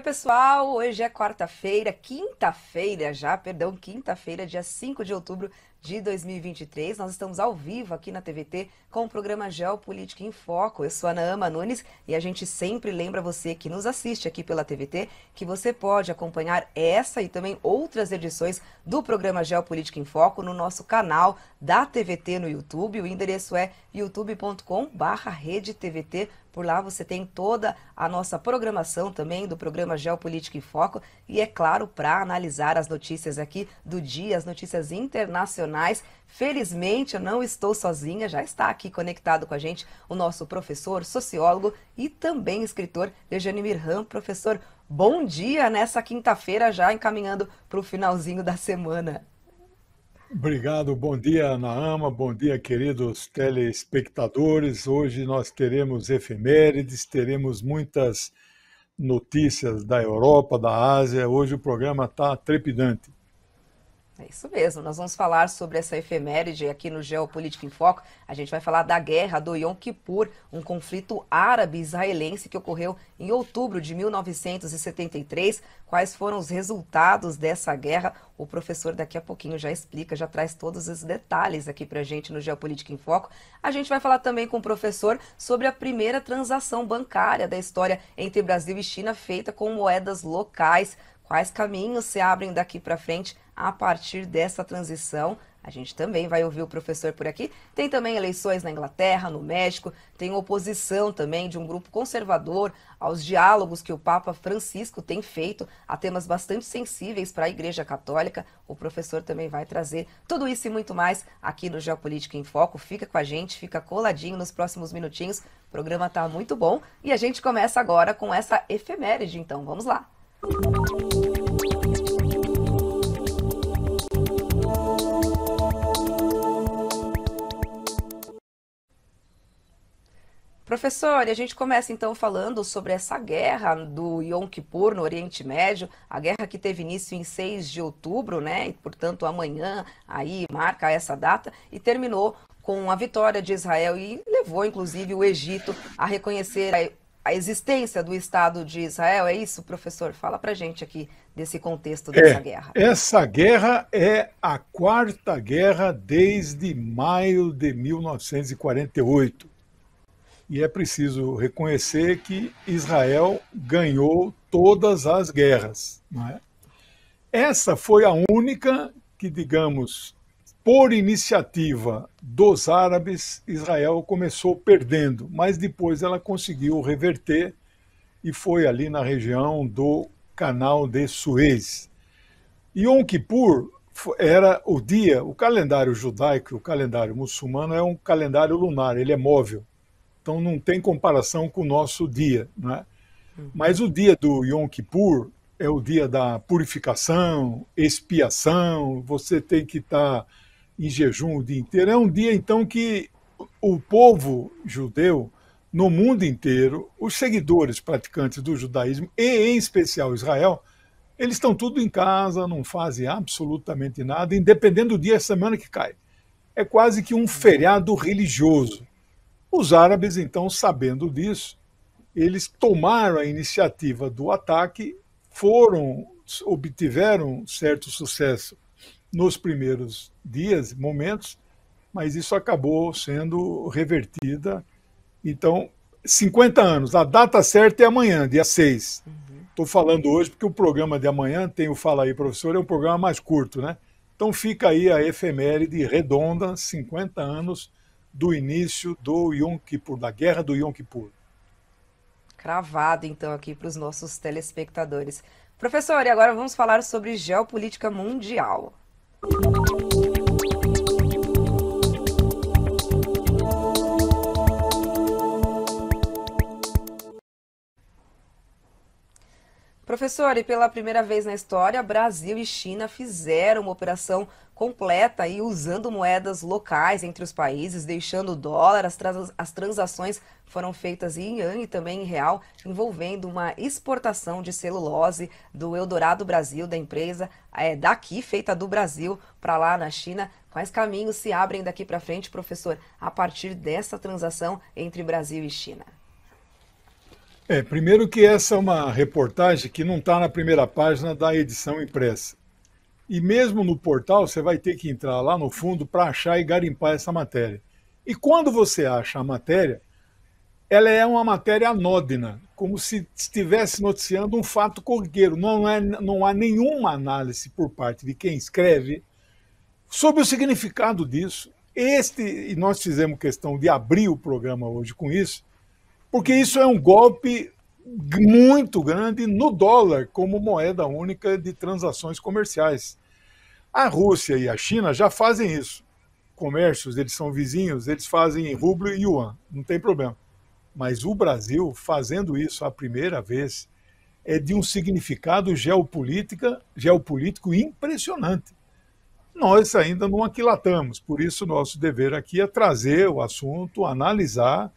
Oi, pessoal! Hoje é quarta-feira, quinta-feira já, perdão, quinta-feira, dia 5 de outubro de 2023. Nós estamos ao vivo aqui na TVT com o programa Geopolítica em Foco. Eu sou a Naama Nunes e a gente sempre lembra você que nos assiste aqui pela TVT que você pode acompanhar essa e também outras edições do programa Geopolítica em Foco no nosso canal da TVT no YouTube. O endereço é youtube.com/redetvt. Por lá você tem toda a nossa programação também do programa Geopolítica em Foco e, é claro, para analisar as notícias aqui do dia, as notícias internacionais. Felizmente eu não estou sozinha, já está aqui conectado com a gente o nosso professor, sociólogo e também escritor Dejane Mirham. Professor, bom dia nessa quinta-feira, já encaminhando para o finalzinho da semana. Obrigado, bom dia, Naama, bom dia, queridos telespectadores. Hoje nós teremos efemérides, teremos muitas notícias da Europa, da Ásia. Hoje o programa está trepidante. É isso mesmo, nós vamos falar sobre essa efeméride aqui no Geopolítica em Foco. A gente vai falar da guerra do Yom Kippur, um conflito árabe-israelense que ocorreu em outubro de 1973. Quais foram os resultados dessa guerra? O professor daqui a pouquinho já explica, já traz todos os detalhes aqui pra gente no Geopolítica em Foco. A gente vai falar também com o professor sobre a primeira transação bancária da história entre Brasil e China feita com moedas locais. Quais caminhos se abrem daqui para frente a partir dessa transição? A gente também vai ouvir o professor por aqui. Tem também eleições na Inglaterra, no México, tem oposição também de um grupo conservador aos diálogos que o Papa Francisco tem feito a temas bastante sensíveis para a Igreja Católica. O professor também vai trazer tudo isso e muito mais aqui no Geopolítica em Foco. Fica com a gente, fica coladinho nos próximos minutinhos. O programa está muito bom e a gente começa agora com essa efeméride, então vamos lá. Professor, e a gente começa então falando sobre essa guerra do Yom Kippur no Oriente Médio, a guerra que teve início em 6 de outubro, né? E portanto amanhã aí marca essa data e terminou com a vitória de Israel e levou inclusive o Egito a reconhecer a existência do Estado de Israel. É isso, professor? Fala pra gente aqui desse contexto dessa guerra. Essa guerra é a quarta guerra desde maio de 1948. E é preciso reconhecer que Israel ganhou todas as guerras, não é? Essa foi a única que, digamos, por iniciativa dos árabes, Israel começou perdendo, mas depois ela conseguiu reverter e foi ali na região do Canal de Suez. Yom Kippur era o dia, o calendário judaico e o calendário muçulmano é um calendário lunar, ele é móvel. Então não tem comparação com o nosso dia, né? Mas o dia do Yom Kippur é o dia da purificação, expiação, você tem que estar em jejum o dia inteiro. É um dia, então, que o povo judeu, no mundo inteiro, os seguidores praticantes do judaísmo, e em especial Israel, eles estão tudo em casa, não fazem absolutamente nada, independente do dia da semana que cai. É quase que um feriado religioso. Os árabes, então, sabendo disso, eles tomaram a iniciativa do ataque, obtiveram certo sucesso nos primeiros dias, momentos, mas isso acabou sendo revertida. Então, 50 anos, a data certa é amanhã, dia 6. Estou falando hoje porque o programa de amanhã, tem o Fala Aí, Professor, é um programa mais curto, né? Então fica aí a efeméride redonda, 50 anos do início do Yom Kippur, da guerra do Yom Kippur. Cravado, então, aqui para os nossos telespectadores. Professor, e agora vamos falar sobre geopolítica mundial. Professor, e pela primeira vez na história, Brasil e China fizeram uma operação completa e usando moedas locais entre os países, deixando o dólar. As transações foram feitas em yuan e também em real, envolvendo uma exportação de celulose do Eldorado Brasil, da empresa daqui, feita do Brasil para lá na China. Quais caminhos se abrem daqui para frente, professor, a partir dessa transação entre Brasil e China? Primeiro que essa é uma reportagem que não está na primeira página da edição impressa. E mesmo no portal você vai ter que entrar lá no fundo para achar e garimpar essa matéria. E quando você acha a matéria, ela é uma matéria anódina, como se estivesse noticiando um fato corriqueiro. Não há nenhuma análise por parte de quem escreve sobre o significado disso. E nós fizemos questão de abrir o programa hoje com isso, porque isso é um golpe muito grande no dólar como moeda única de transações comerciais. A Rússia e a China já fazem isso. Comércios, eles são vizinhos, eles fazem em rublo e yuan, não tem problema. Mas o Brasil, fazendo isso a primeira vez, é de um significado geopolítico impressionante. Nós ainda não aquilatamos, por isso nosso dever aqui é trazer o assunto, analisar.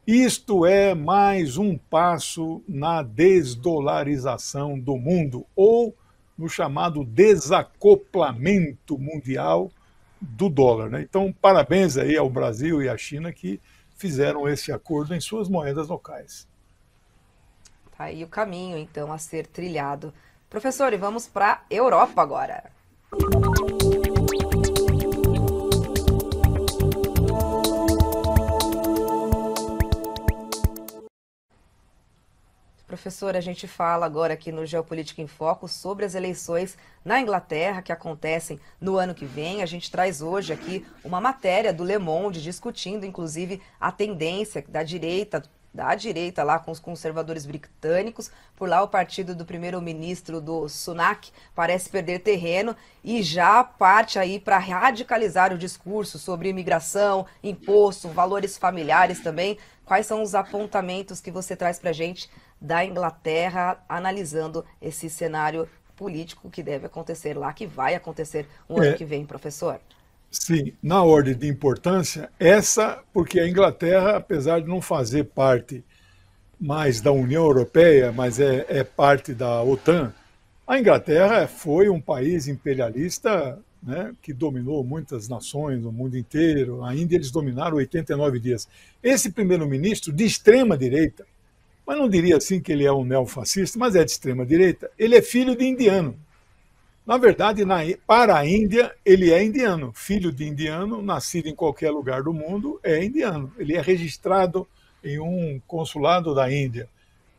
Isto é mais um passo na desdolarização do mundo, ou no chamado desacoplamento mundial do dólar, né? Então, parabéns aí ao Brasil e à China que fizeram esse acordo em suas moedas locais. Tá aí o caminho, então, a ser trilhado. Professor, e vamos para a Europa agora. Professor, a gente fala agora aqui no Geopolítica em Foco sobre as eleições na Inglaterra que acontecem no ano que vem. A gente traz hoje aqui uma matéria do Le Monde discutindo, inclusive, a tendência da direita lá com os conservadores britânicos. Por lá o partido do primeiro-ministro do Sunak parece perder terreno e já parte aí para radicalizar o discurso sobre imigração, imposto, valores familiares também. Quais são os apontamentos que você traz para a gente da Inglaterra, analisando esse cenário político que deve acontecer lá, que vai acontecer o ano que vem, professor? Sim, na ordem de importância, porque a Inglaterra, apesar de não fazer parte mais da União Europeia, mas é parte da OTAN, a Inglaterra foi um país imperialista, né, que dominou muitas nações no mundo inteiro. A Índia eles dominaram 89 dias. Esse primeiro-ministro de extrema-direita, mas não diria assim que ele é um neofascista, mas é de extrema-direita, ele é filho de indiano. Na verdade, para a Índia, ele é indiano. Filho de indiano, nascido em qualquer lugar do mundo, é indiano. Ele é registrado em um consulado da Índia,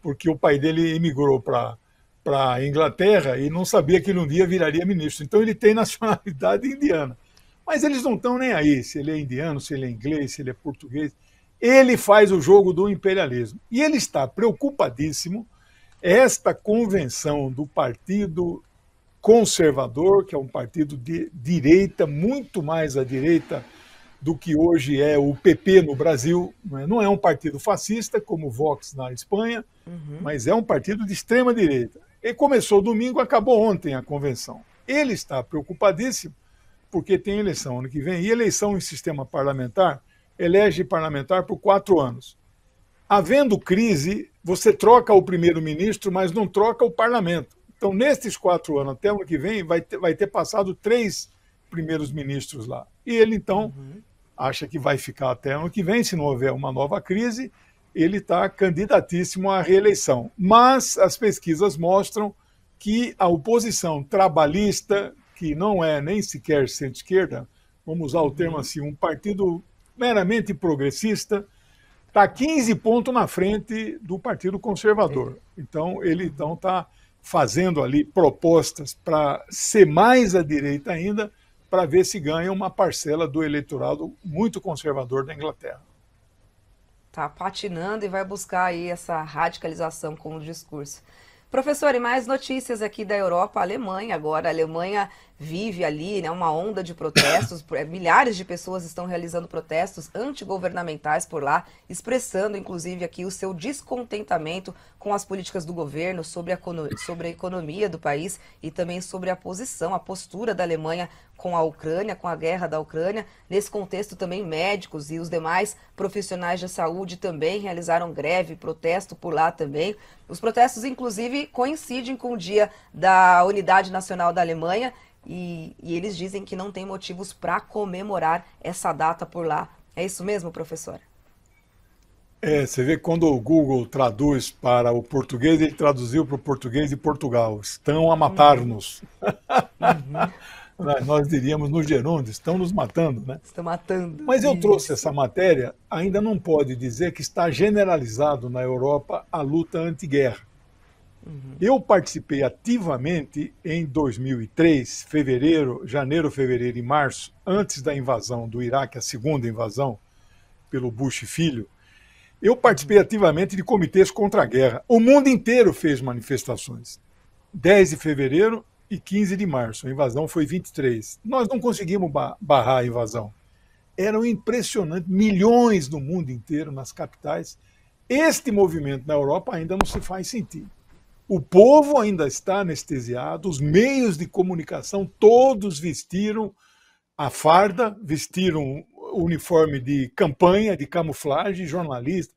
porque o pai dele emigrou para a Inglaterra e não sabia que ele um dia viraria ministro. Então ele tem nacionalidade indiana. Mas eles não estão nem aí, se ele é indiano, se ele é inglês, se ele é português. Ele faz o jogo do imperialismo. E ele está preocupadíssimo. Esta convenção do Partido Conservador, que é um partido de direita, muito mais à direita do que hoje é o PP no Brasil. Não é um partido fascista, como o Vox na Espanha, mas é um partido de extrema-direita. Ele começou domingo, acabou ontem a convenção. Ele está preocupadíssimo, porque tem eleição ano que vem, e eleição em sistema parlamentar elege parlamentar por 4 anos. Havendo crise, você troca o primeiro-ministro, mas não troca o parlamento. Então, nesses 4 anos, até o ano que vem, vai ter passado 3 primeiros ministros lá. E ele, então, acha que vai ficar até o ano que vem, se não houver uma nova crise, ele está candidatíssimo à reeleição. Mas as pesquisas mostram que a oposição trabalhista, que não é nem sequer centro-esquerda, vamos usar o termo assim, um partido meramente progressista, está 15 pontos na frente do Partido Conservador. Então, ele está fazendo ali propostas para ser mais à direita ainda, para ver se ganha uma parcela do eleitorado muito conservador da Inglaterra. Está patinando e vai buscar aí essa radicalização com o discurso. Professor, e mais notícias aqui da Europa, a Alemanha agora. A Alemanha vive ali, né, uma onda de protestos, milhares de pessoas estão realizando protestos antigovernamentais por lá, expressando inclusive aqui o seu descontentamento com as políticas do governo sobre a economia do país e também sobre a postura da Alemanha com a Ucrânia, com a guerra da Ucrânia. Nesse contexto também médicos e os demais profissionais de saúde também realizaram greve, protesto por lá também. Os protestos inclusive coincidem com o Dia da Unidade Nacional da Alemanha, e eles dizem que não tem motivos para comemorar essa data por lá. É isso mesmo, professora? Você vê que quando o Google traduz para o português, ele traduziu para o português de Portugal. Estão a Uhum, matar-nos. uhum. Nós diríamos no gerúndio, estão nos matando, né? Está matando. Mas eu trouxe essa Isso. matéria, ainda não pode dizer que está generalizado na Europa a luta anti-guerra. Uhum, Eu participei ativamente em 2003, janeiro, fevereiro e março, antes da invasão do Iraque, a segunda invasão pelo Bush filho. Eu participei uhum. ativamente de comitês contra a guerra. O mundo inteiro fez manifestações. 10 de fevereiro e 15 de março. A invasão foi 23. Nós não conseguimos barrar a invasão. Eram impressionantes, milhões no mundo inteiro, nas capitais. Este movimento na Europa ainda não se faz sentir. O povo ainda está anestesiado, os meios de comunicação todos vestiram a farda, vestiram o uniforme de campanha, de camuflagem, jornalista.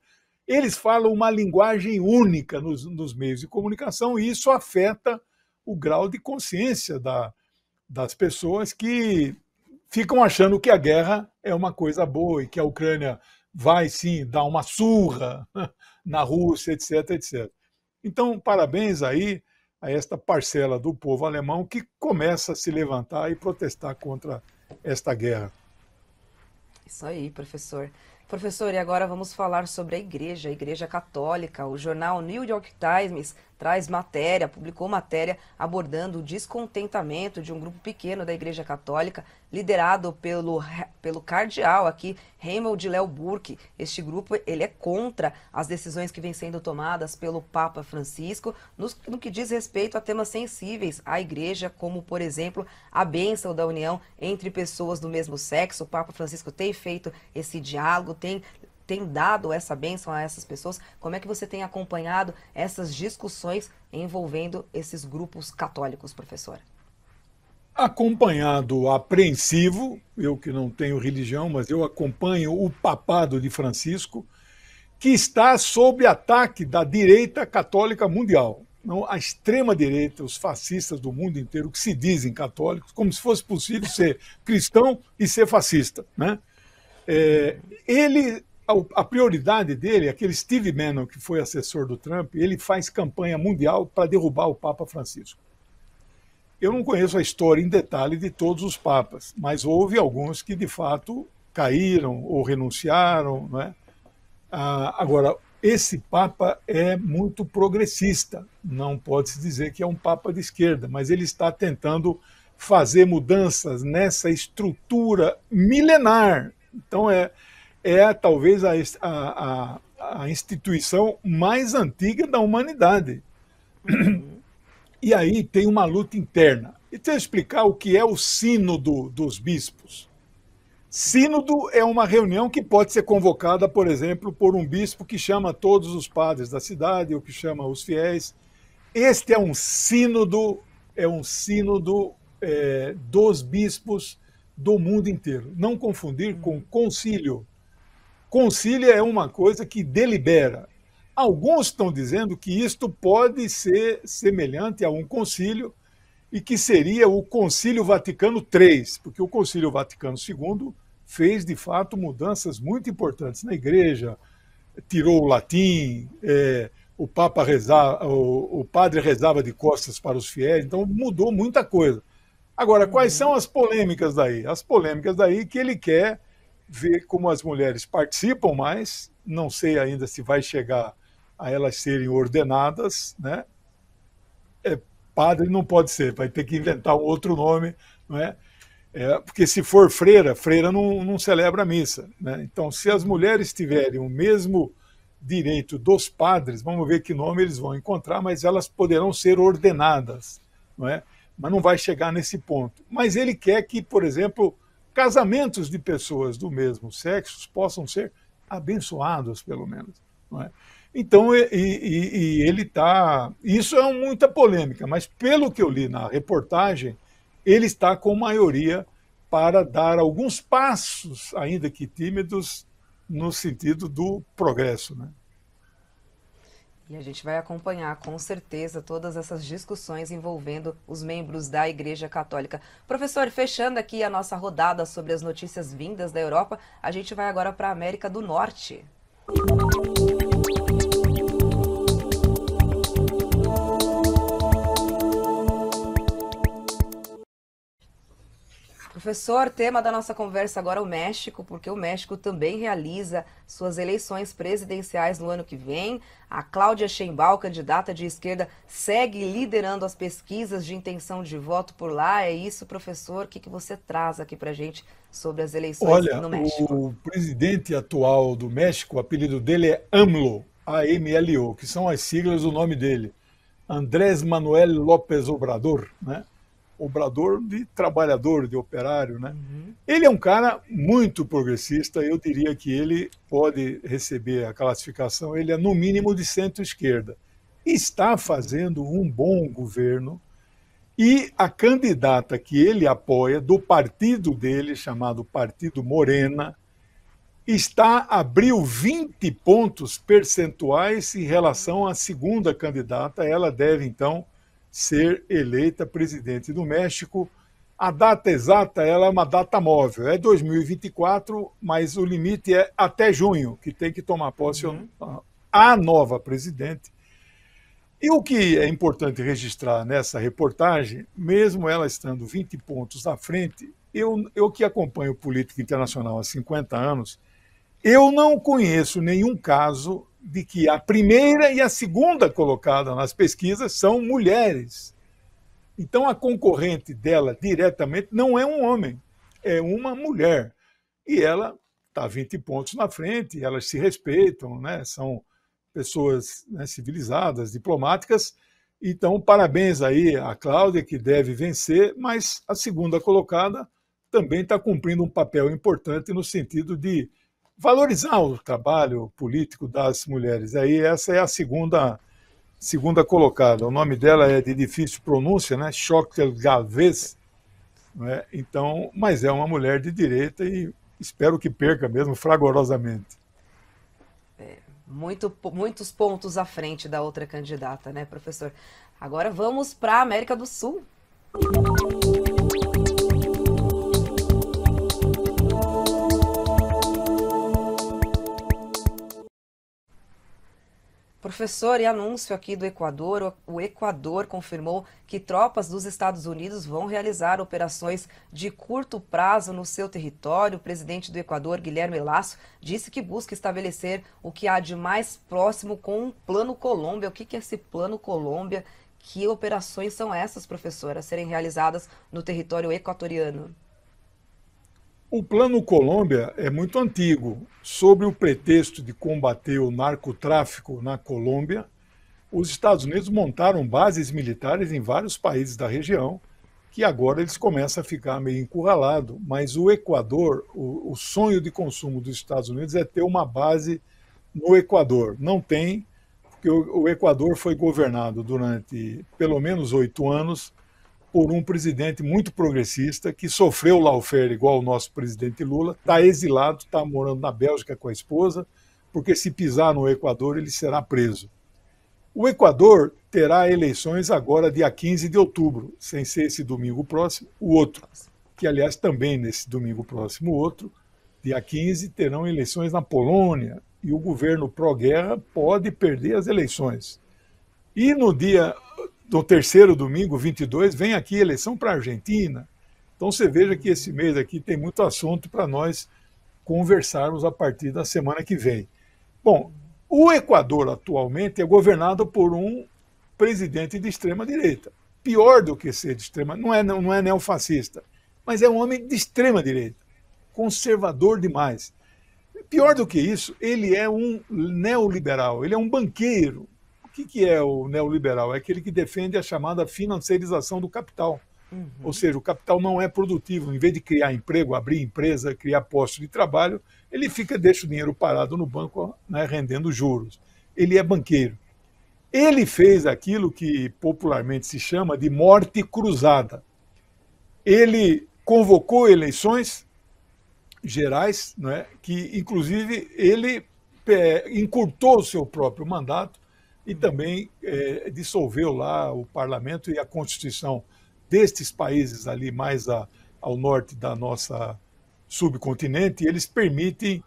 Eles falam uma linguagem única nos meios de comunicação e isso afeta o grau de consciência das pessoas que ficam achando que a guerra é uma coisa boa e que a Ucrânia vai sim dar uma surra na Rússia, etc, etc. Então, parabéns aí a esta parcela do povo alemão que começa a se levantar e protestar contra esta guerra. Isso aí, professor. Professor, e agora vamos falar sobre a Igreja Católica. O jornal New York Times publicou matéria abordando o descontentamento de um grupo pequeno da Igreja Católica, liderado pelo cardeal aqui, Raymond Léo Burke. Este grupo, ele é contra as decisões que vêm sendo tomadas pelo Papa Francisco no que diz respeito a temas sensíveis à Igreja, como, por exemplo, a bênção da união entre pessoas do mesmo sexo. O Papa Francisco tem feito esse diálogo, tem dado essa bênção a essas pessoas. Como é que você tem acompanhado essas discussões envolvendo esses grupos católicos, professor? Acompanhado apreensivo, eu que não tenho religião, mas eu acompanho o papado de Francisco, que está sob ataque da direita católica mundial. Não, a extrema-direita, os fascistas do mundo inteiro, que se dizem católicos, como se fosse possível ser cristão e ser fascista. Né? Ele, a prioridade dele, aquele Steve Bannon, que foi assessor do Trump, ele faz campanha mundial para derrubar o Papa Francisco. Eu não conheço a história em detalhe de todos os papas, mas houve alguns que de fato caíram ou renunciaram. Né? Agora, esse Papa é muito progressista, não pode-se dizer que é um Papa de esquerda, mas ele está tentando fazer mudanças nessa estrutura milenar. Então, talvez a instituição mais antiga da humanidade. Uhum. E aí tem uma luta interna. E deixa eu explicar o que é o sínodo dos bispos. Sínodo é uma reunião que pode ser convocada, por exemplo, por um bispo que chama todos os padres da cidade ou que chama os fiéis. Este é um sínodo dos bispos do mundo inteiro. Não confundir com concílio. Concílio é uma coisa que delibera. Alguns estão dizendo que isto pode ser semelhante a um concílio e que seria o Concílio Vaticano III, porque o Concílio Vaticano II fez, de fato, mudanças muito importantes na Igreja, tirou o latim, o Papa rezava, o padre rezava de costas para os fiéis, então mudou muita coisa. Agora, quais são Uhum. as polêmicas daí? As polêmicas daí que ele quer ver como as mulheres participam mais, não sei ainda se vai chegar a elas serem ordenadas, né? Padre não pode ser, vai ter que inventar um outro nome, não é? Porque se for freira, freira não celebra a missa. Né? Então, se as mulheres tiverem o mesmo direito dos padres, vamos ver que nome eles vão encontrar, mas elas poderão ser ordenadas, não é? Mas não vai chegar nesse ponto. Mas ele quer que, por exemplo, casamentos de pessoas do mesmo sexo possam ser abençoados, pelo menos. Não é? Então, ele está. Isso é muita polêmica, mas pelo que eu li na reportagem, ele está com maioria para dar alguns passos, ainda que tímidos, no sentido do progresso. Né? E a gente vai acompanhar com certeza todas essas discussões envolvendo os membros da Igreja Católica. Professor, fechando aqui a nossa rodada sobre as notícias vindas da Europa, a gente vai agora para a América do Norte. Professor, tema da nossa conversa agora é o México, porque o México também realiza suas eleições presidenciais no ano que vem. A Cláudia Sheinbaum, candidata de esquerda, segue liderando as pesquisas de intenção de voto por lá. É isso, professor? O que você traz aqui para a gente sobre as eleições Olha, no México? o presidente atual do México, o apelido dele é AMLO, AMLO, que são as siglas do nome dele. Andrés Manuel López Obrador, né? Obrador de trabalhador, de operário, né? Uhum. Ele é um cara muito progressista, eu diria que ele pode receber a classificação, ele é no mínimo de centro-esquerda. Está fazendo um bom governo e a candidata que ele apoia, do partido dele, chamado Partido Morena, abriu 20 pontos percentuais em relação à segunda candidata. Ela deve, então, ser eleita presidente do México. A data exata ela é uma data móvel, é 2024, mas o limite é até junho, que tem que tomar posse a nova presidente. E o que é importante registrar nessa reportagem, mesmo ela estando 20 pontos à frente, eu que acompanho política internacional há 50 anos, eu não conheço nenhum caso de que a primeira e a segunda colocada nas pesquisas são mulheres. Então a concorrente dela diretamente não é um homem, é uma mulher. E ela está 20 pontos na frente, elas se respeitam, né? São pessoas, né, civilizadas, diplomáticas. Então, parabéns aí à Cláudia, que deve vencer, mas a segunda colocada também está cumprindo um papel importante no sentido de valorizar o trabalho político das mulheres. Aí essa é a segunda colocada. O nome dela é de difícil pronúncia, né? Xochitl Gálvez, né? Então, mas é uma mulher de direita e espero que perca mesmo fragorosamente. Muitos pontos à frente da outra candidata, né, professor? Agora vamos para a América do Sul. Professor, e anúncio aqui do Equador, o Equador confirmou que tropas dos Estados Unidos vão realizar operações de curto prazo no seu território. O presidente do Equador, Guilherme Lasso, disse que busca estabelecer o que há de mais próximo com um Plano Colômbia. O que é esse Plano Colômbia? Que operações são essas, professor, a serem realizadas no território equatoriano? O Plano Colômbia é muito antigo. Sob o pretexto de combater o narcotráfico na Colômbia, os Estados Unidos montaram bases militares em vários países da região, que agora eles começam a ficar meio encurralados. Mas o Equador, o sonho de consumo dos Estados Unidos é ter uma base no Equador. Não tem, porque o Equador foi governado durante pelo menos 8 anos por um presidente muito progressista que sofreu lawfare igual o nosso presidente Lula, está exilado, está morando na Bélgica com a esposa, porque se pisar no Equador ele será preso. O Equador terá eleições agora dia 15 de outubro, sem ser esse domingo próximo, o outro, que aliás também nesse domingo próximo, o outro, dia 15, terão eleições na Polônia e o governo pró-guerra pode perder as eleições. E no terceiro domingo, 22, vem aqui eleição para a Argentina. Então você veja que esse mês aqui tem muito assunto para nós conversarmos a partir da semana que vem. Bom, o Equador atualmente é governado por um presidente de extrema direita. Pior do que ser de extrema, não é neofascista, mas é um homem de extrema direita, conservador demais. Pior do que isso, ele é um neoliberal, ele é um banqueiro. O que é o neoliberal? É aquele que defende a chamada financiarização do capital. Ou seja, o capital não é produtivo. Em vez de criar emprego, abrir empresa, criar postos de trabalho, ele deixa o dinheiro parado no banco, né, rendendo juros. Ele é banqueiro. Ele fez aquilo que popularmente se chama de morte cruzada. Ele convocou eleições gerais, né, que inclusive ele encurtou o seu próprio mandato e também dissolveu lá o parlamento e a constituição destes países ali mais ao norte da nossa subcontinente, e eles permitem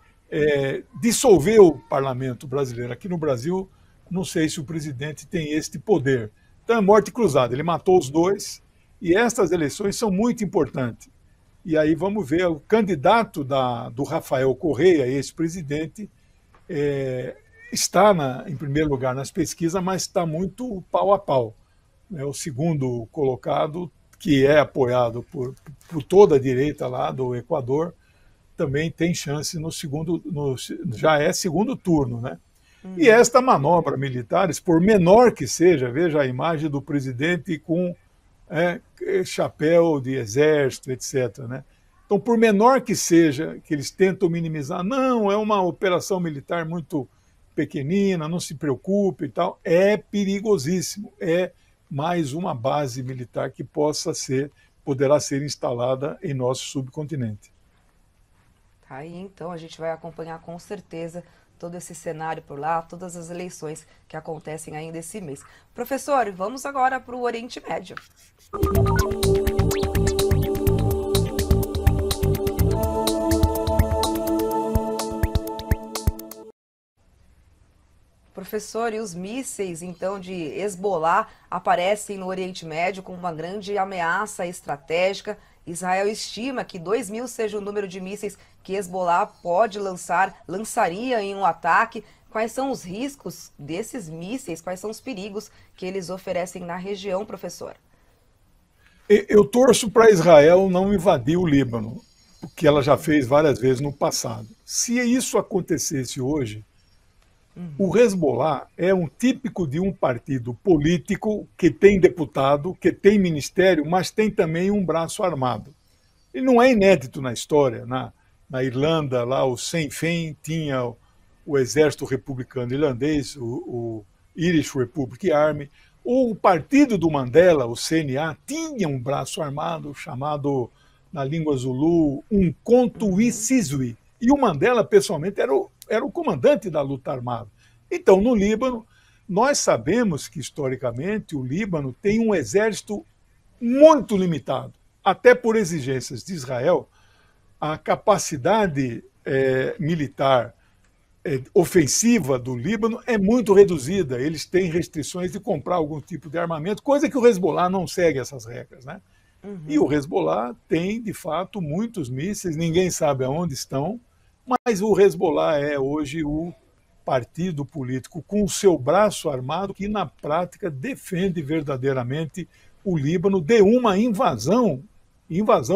dissolver o parlamento brasileiro. Aqui no Brasil, não sei se o presidente tem este poder. Então é morte cruzada, ele matou os dois, e estas eleições são muito importantes. E aí vamos ver, o candidato do Rafael Correia, ex-presidente, está em primeiro lugar nas pesquisas, mas está muito pau a pau. O segundo colocado, que é apoiado por toda a direita lá do Equador, também tem chance já é segundo turno, né? E esta manobra militar, por menor que seja, veja a imagem do presidente com chapéu de exército, etc., né? Então, por menor que seja, que eles tentam minimizar, não, é uma operação militar muito pequenina, não se preocupe e tal, é perigosíssimo, é mais uma base militar que poderá ser instalada em nosso subcontinente. Tá aí, então, a gente vai acompanhar com certeza todo esse cenário por lá, todas as eleições que acontecem ainda esse mês. Professor, vamos agora para o Oriente Médio. Professor, e os mísseis, então, de Hezbollah aparecem no Oriente Médio como uma grande ameaça estratégica. Israel estima que 2.000 seja o número de mísseis que Hezbollah lançaria em um ataque. Quais são os riscos desses mísseis? Quais são os perigos que eles oferecem na região, professor? Eu torço para Israel não invadir o Líbano, porque ela já fez várias vezes no passado. Se isso acontecesse hoje, o Hezbollah é um típico de um partido político que tem deputado, que tem ministério, mas tem também um braço armado. E não é inédito na história. Na Irlanda, lá o Sinn Féin tinha o exército republicano irlandês, o Irish Republic Army. O partido do Mandela, o CNA, tinha um braço armado chamado, na língua Zulu, Umkhonto we Sizwe. E o Mandela, pessoalmente, era o comandante da luta armada. Então, no Líbano, nós sabemos que, historicamente, o Líbano tem um exército muito limitado. Até por exigências de Israel, a capacidade militar ofensiva do Líbano é muito reduzida. Eles têm restrições de comprar algum tipo de armamento, coisa que o Hezbollah não segue essas regras, né? E o Hezbollah tem, de fato, muitos mísseis, ninguém sabe aonde estão, mas o Hezbollah é hoje o partido político com o seu braço armado que, na prática, defende verdadeiramente o Líbano de uma invasão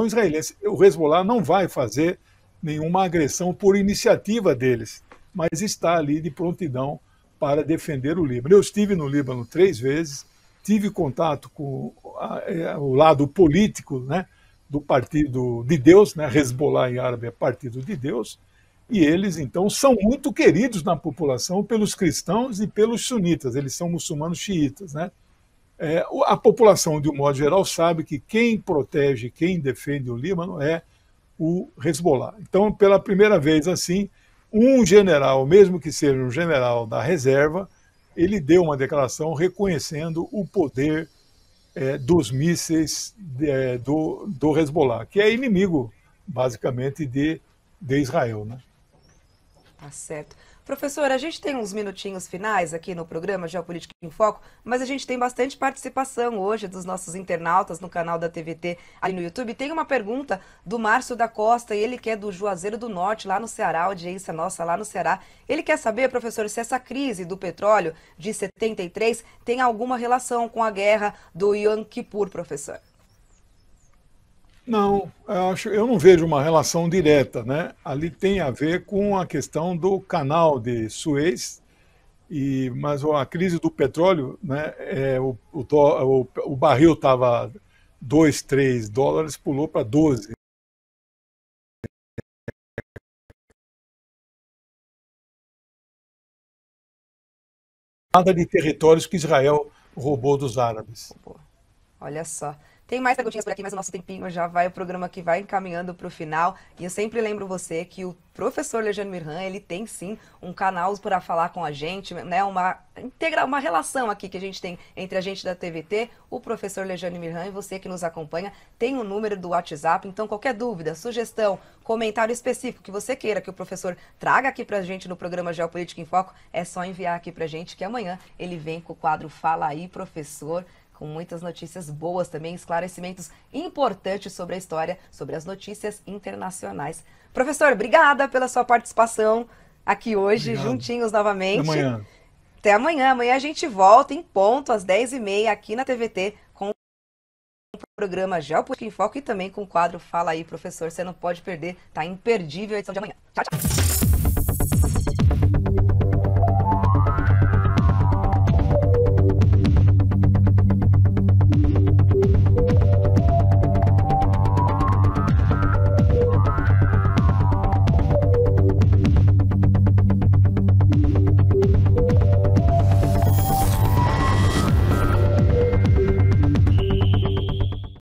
israelense. O Hezbollah não vai fazer nenhuma agressão por iniciativa deles, mas está ali de prontidão para defender o Líbano. Eu estive no Líbano 3 vezes, tive contato com o lado político, né, do Partido de Deus, né, Hezbollah em árabe é Partido de Deus, e eles, então, são muito queridos na população pelos cristãos e pelos sunitas, eles são muçulmanos xiitas, né? A população, de um modo geral, sabe que quem protege, quem defende o Líbano é o Hezbollah. Então, pela primeira vez, assim, um general, mesmo que seja um general da reserva, ele deu uma declaração reconhecendo o poder dos mísseis do Hezbollah, que é inimigo, basicamente, de Israel, né? Tá certo. Professor, a gente tem uns minutinhos finais aqui no programa Geopolítica em Foco, mas a gente tem bastante participação hoje dos nossos internautas no canal da TVT ali no YouTube. Tem uma pergunta do Márcio da Costa, ele que é do Juazeiro do Norte, lá no Ceará, audiência nossa lá no Ceará. Ele quer saber, professor, se essa crise do petróleo de 73 tem alguma relação com a guerra do Yom Kippur, professor. Não, eu não vejo uma relação direta, né? Ali tem a ver com a questão do canal de Suez, mas a crise do petróleo, né? O barril estava $2, $3, pulou para 12. Nada de territórios que Israel roubou dos árabes. Olha só. Tem mais perguntinhas por aqui, mas o nosso tempinho já vai, o programa que vai encaminhando para o final. E eu sempre lembro você que o professor Lejane Mirhan, ele tem sim um canal para falar com a gente, né? Uma relação aqui que a gente tem entre a gente da TVT, o professor Lejane Mirhan e você que nos acompanha. Tem o número do WhatsApp, então qualquer dúvida, sugestão, comentário específico que você queira que o professor traga aqui para a gente no programa Geopolítica em Foco, é só enviar aqui para a gente que amanhã ele vem com o quadro Fala Aí, Professor, com muitas notícias boas também, esclarecimentos importantes sobre a história, sobre as notícias internacionais. Professor, obrigada pela sua participação aqui hoje, Obrigado. juntinhos novamente. Até amanhã. Até amanhã. Amanhã a gente volta em ponto, às 10h30, aqui na TVT, com o programa Geopolítica em Foco e também com o quadro Fala Aí, Professor. Você não pode perder, tá imperdível a edição de amanhã. Tchau, tchau.